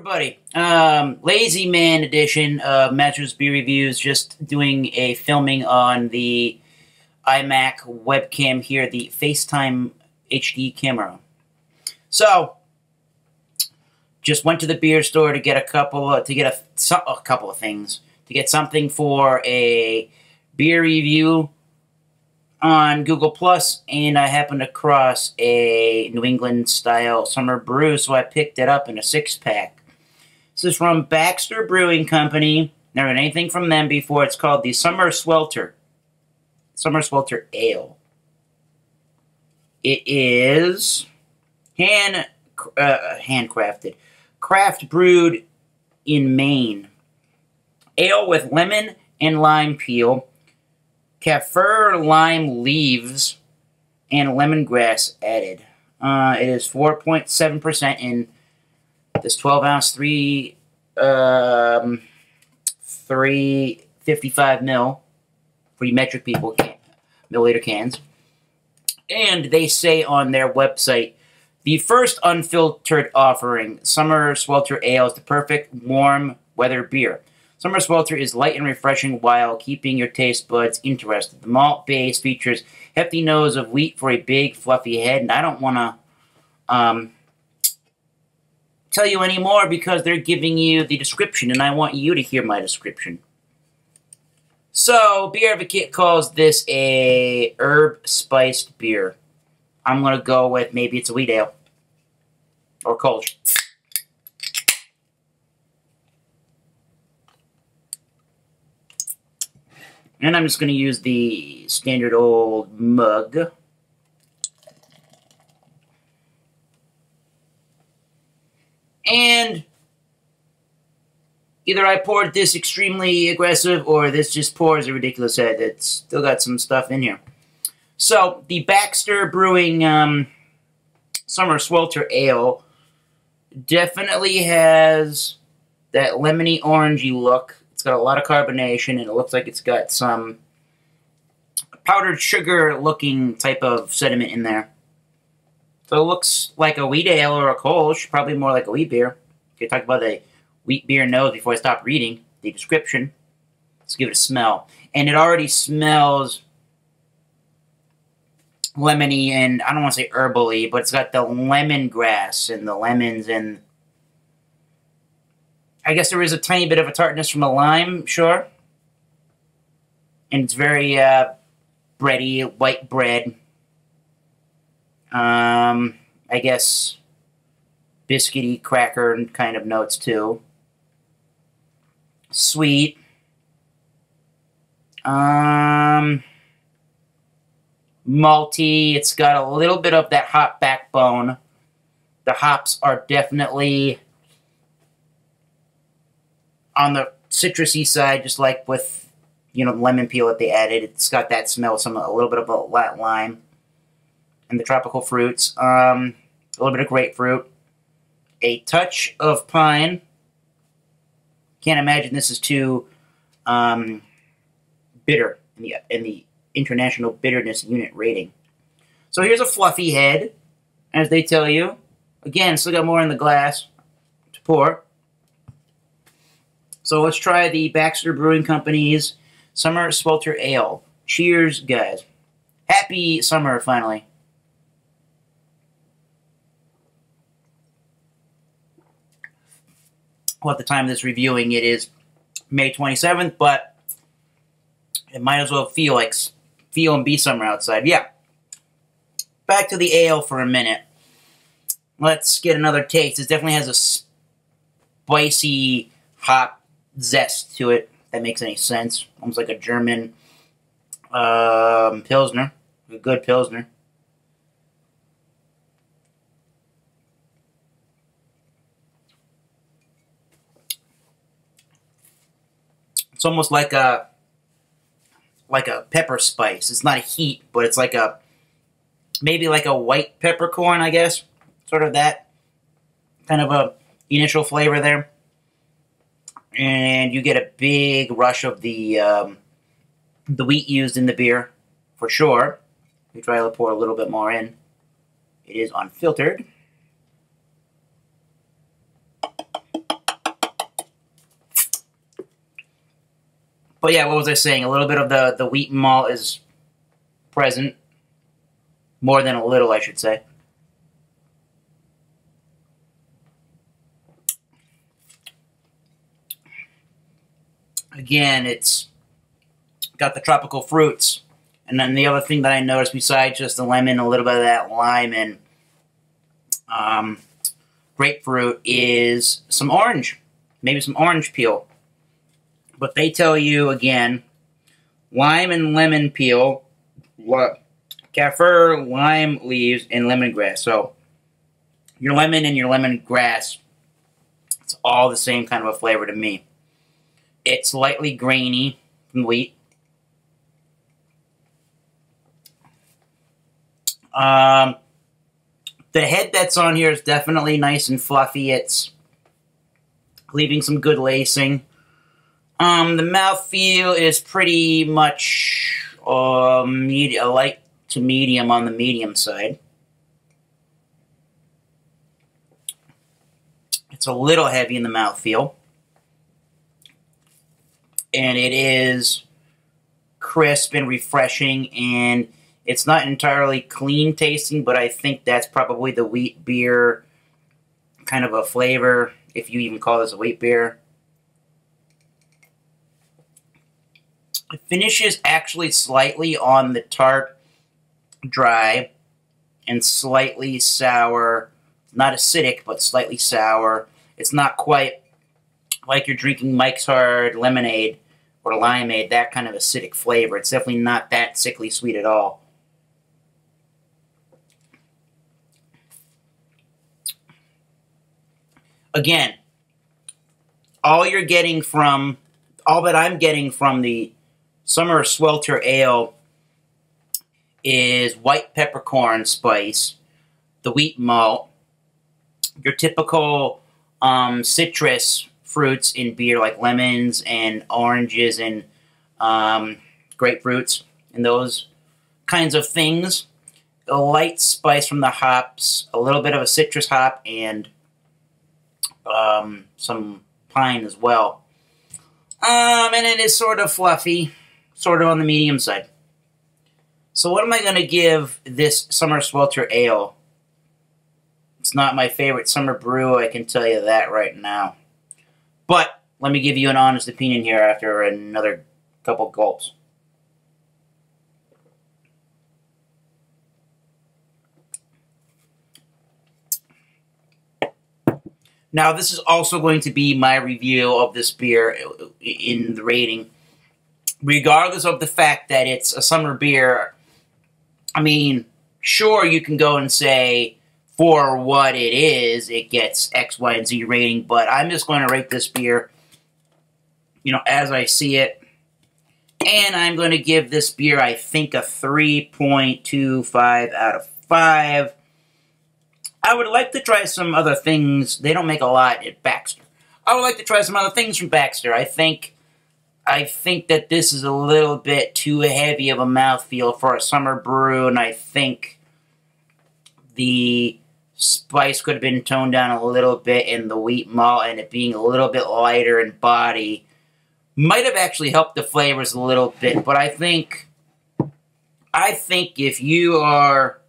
Everybody, Lazy Man edition of Mattress Beer Reviews, just doing a filming on the iMac webcam here, the FaceTime HD camera. So, just went to the beer store to get a couple of things, to get something for a beer review on Google Plus, and I happened across a New England style summer brew, so I picked it up in a 6-pack. This is from Baxter Brewing Company. Never had anything from them before. It's called the Swelter Ale. It is handcrafted, craft brewed in Maine. Ale with lemon and lime peel, kaffir lime leaves, and lemongrass added. It is 4.7% in this 12-ounce, 355 ml for you metric people, milliliter cans. And they say on their website, the first unfiltered offering, Summer Swelter Ale, is the perfect warm weather beer. Summer Swelter is light and refreshing while keeping your taste buds interested. The malt base features hefty nose of wheat for a big, fluffy head, and I don't want to tell you any more because they're giving you the description, and I want you to hear my description. So, Beer Advocate calls this a herb-spiced beer. I'm going to go with maybe it's a wheat ale. Or Kolsch. And I'm just going to use the standard old mug. And either I poured this extremely aggressive or this just pours a ridiculous head. It's still got some stuff in here. So, the Baxter Brewing Summer Swelter Ale definitely has that lemony orangey look. It's got a lot of carbonation, and it looks like it's got some powdered sugar-looking type of sediment in there. So it looks like a wheat ale or a Kolsch, probably more like a wheat beer. Okay, talk about the wheat beer nose before I stop reading the description. Let's give it a smell. And it already smells lemony, and I don't want to say herbally, but it's got the lemongrass and the lemons, and I guess there is a tiny bit of a tartness from the lime, sure. And it's very bready, white bread. I guess biscuity, cracker kind of notes too. Sweet. Malty. It's got a little bit of that hop backbone. The hops are definitely on the citrusy side, just like with, you know, the lemon peel that they added. It's got that smell, a little bit of a lime. And the tropical fruits, a little bit of grapefruit, a touch of pine. Can't imagine this is too bitter in the International Bitterness Unit rating. So here's a fluffy head, as they tell you. Again, still got more in the glass to pour. So let's try the Baxter Brewing Company's Summer Swelter Ale. Cheers, guys. Happy summer, finally. Well, at the time of this reviewing, it is May 27th, but it might as well feel and be summer outside. Yeah. Back to the ale for a minute. Let's get another taste. This definitely has a spicy, hot zest to it. If that makes any sense. Almost like a German Pilsner. A good Pilsner. It's almost like a pepper spice. It's not a heat, but it's like maybe like a white peppercorn, I guess. Sort of that kind of a initial flavor there. And you get a big rush of the wheat used in the beer, for sure. We try to pour a little bit more in. It is unfiltered. But yeah, what was I saying? A little bit of the wheat malt is present. More than a little, I should say. Again, it's got the tropical fruits. And then the other thing that I noticed, besides just the lemon, a little bit of that lime and grapefruit, is some orange. Maybe some orange peel. But they tell you, again, lime and lemon peel, kaffir, lime leaves, and lemongrass. So, your lemon and your lemongrass, it's all the same kind of a flavor to me. It's lightly grainy from wheat. The head that's on here is definitely nice and fluffy. It's leaving some good lacing. The mouthfeel is pretty much light to medium on the medium side. It's a little heavy in the mouthfeel. And it is crisp and refreshing, and it's not entirely clean tasting, but I think that's probably the wheat beer kind of a flavor, if you even call this a wheat beer. The finish is actually slightly on the tart, dry, and slightly sour. Not acidic, but slightly sour. It's not quite like you're drinking Mike's Hard Lemonade or Limeade, that kind of acidic flavor. It's definitely not that sickly sweet at all. Again, all that I'm getting from the Summer Swelter Ale is white peppercorn spice, the wheat malt, your typical citrus fruits in beer like lemons and oranges and grapefruits and those kinds of things. A light spice from the hops, a little bit of a citrus hop, and some pine as well. And it is sort of fluffy, sort of on the medium side. So what am I going to give this Summer Swelter Ale? It's not my favorite summer brew, I can tell you that right now. But let me give you an honest opinion here after another couple gulps. Now, this is also going to be my review of this beer in the rating. Regardless of the fact that it's a summer beer, I mean, sure, you can go and say, for what it is, it gets X, Y, and Z rating, but I'm just going to rate this beer, you know, as I see it. And I'm going to give this beer, I think, a 3.25 out of 5. I would like to try some other things. They don't make a lot at Baxter. I would like to try some other things from Baxter. I think that this is a little bit too heavy of a mouthfeel for a summer brew, and I think the spice could have been toned down a little bit in the wheat malt, and it being a little bit lighter in body might have actually helped the flavors a little bit. But I think if you are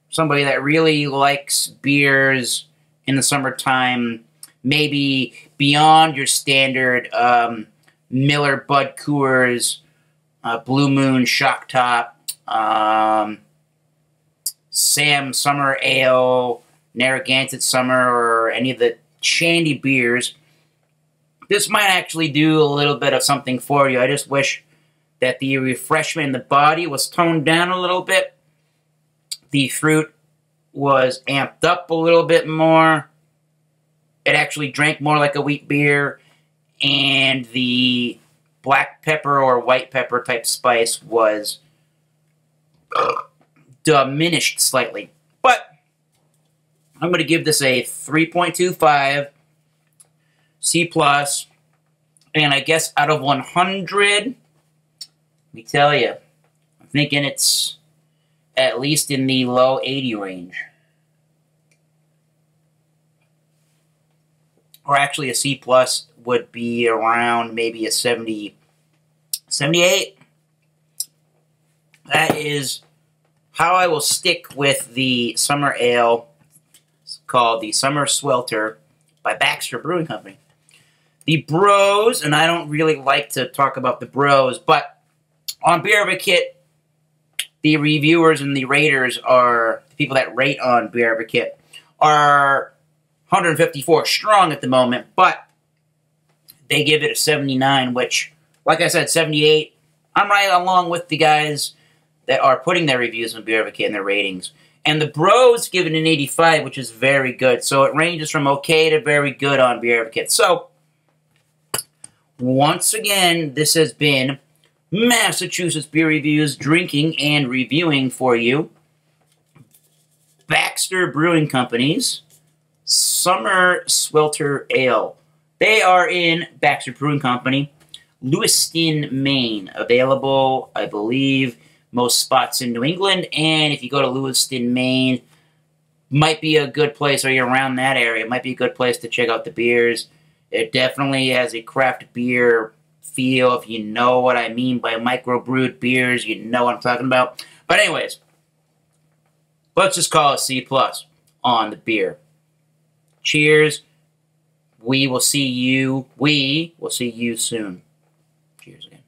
somebody that really likes beers in the summertime, maybe beyond your standard Miller, Bud, Coors, Blue Moon, Shock Top, Sam Summer Ale, Narragansett Summer, or any of the shandy beers, this might actually do a little bit of something for you. I just wish that the refreshment in the body was toned down a little bit. The fruit was amped up a little bit more. It actually drank more like a wheat beer. And the black pepper or white pepper type spice was diminished slightly. But I'm going to give this a 3.25 C+. And I guess out of 100, let me tell you, I'm thinking it's at least in the low 80 range. or actually a C plus would be around maybe a 70, 78. That is how I will stick with the summer ale. It's called the Summer Swelter by Baxter Brewing Company. The Bros, and I don't really like to talk about the Bros, but on Beer Advocate, the reviewers and the raters are, the people that rate on Beer Advocate, are 154 strong at the moment, but they give it a 79, which, like I said, 78. I'm right along with the guys that are putting their reviews on Beer Advocate and their ratings. And the Bros give it an 85, which is very good. So it ranges from okay to very good on Beer Advocate. So, once again, this has been Massachusetts Beer Reviews, drinking and reviewing for you. Baxter Brewing Company's Summer Swelter Ale. They are in Baxter Brewing Company, Lewiston, Maine. Available, I believe, most spots in New England. And if you go to Lewiston, Maine, might be a good place, or you're around that area, it might be a good place to check out the beers. It definitely has a craft beer feel. If you know what I mean by microbrewed beers, you know what I'm talking about. But anyways, let's just call it C+ on the beer. Cheers. We will see you soon. Cheers again.